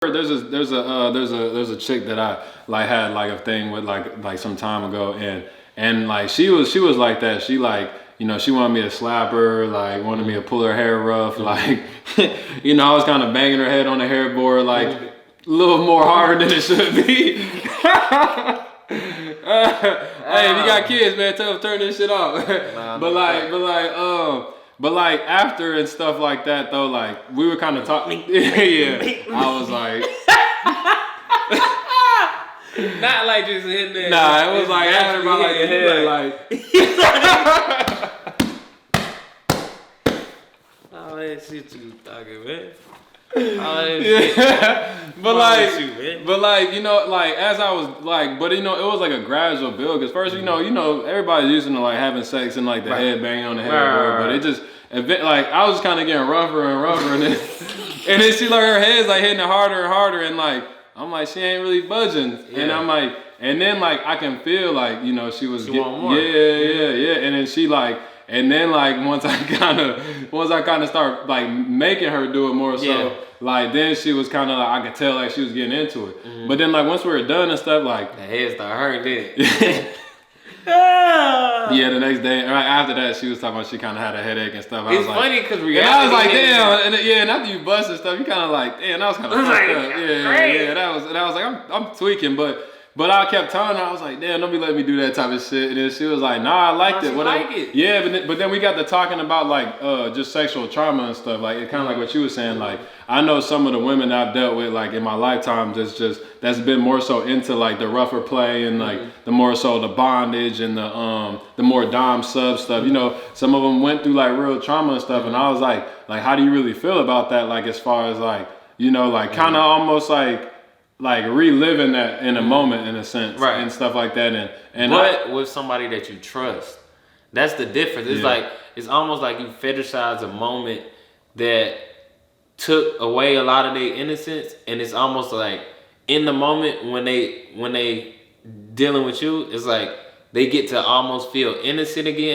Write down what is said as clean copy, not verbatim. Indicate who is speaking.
Speaker 1: There's a chick that I like had like a thing with like some time ago, and like she was like that. She like, you know, she wanted me to slap her, like wanted me to pull her hair rough, like you know, I was kind of banging her head on the hair board like a little more harder than it should be. Hey, if you got kids, man, tell them turn this shit off. But like after and stuff like that though, like we were kind of talking. Yeah, I was like,
Speaker 2: not like just hitting that.
Speaker 1: nah, it was like after about like the head, like.
Speaker 2: Oh, that shit you talking, man. Oh, that shit.
Speaker 1: But like, you know, like as I was like, but you know, it was like a gradual build. Cause first, you know, everybody's used to like having sex and like the head banging on the head, but it just, like I was just kind of getting rougher and rougher, and then she like her head's like hitting it harder and harder, and like I'm like she ain't really budging, and I'm like, and then like I can feel like, you know, she was
Speaker 2: want more.
Speaker 1: Yeah, and then she like. And then like once I kind of start like making her do it more, so like then she was kind of like, I could tell like she was getting into it. But then like once we were done and stuff, like
Speaker 2: the head started hurting.
Speaker 1: Yeah, the next day, right after that, she was talking about she kind of had a headache and stuff.
Speaker 2: It's funny because
Speaker 1: and I was like, damn, and after you bust and stuff, you kind of like, damn, that was kind of fucked up. Yeah, that was, and I was like, I'm tweaking, but I kept telling her, I was like, damn, don't be letting me do that type of shit. And then she was like, nah, I liked it.
Speaker 2: Like it.
Speaker 1: Yeah, but then we got to talking about like just sexual trauma and stuff. Like it kind of like what you were saying. Like I know some of the women I've dealt with like in my lifetime that's been more so into like the rougher play and like the more so the bondage and the more dom sub stuff. You know, some of them went through like real trauma and stuff. And I was like how do you really feel about that? Like as far as like, you know, like kind of almost like reliving that in a moment in a sense,
Speaker 2: right,
Speaker 1: and stuff like that, and
Speaker 2: but with somebody that you trust, that's the difference. It's like it's almost like you fetishize a moment that took away a lot of their innocence, and it's almost like in the moment when they dealing with you, it's like they get to almost feel innocent again.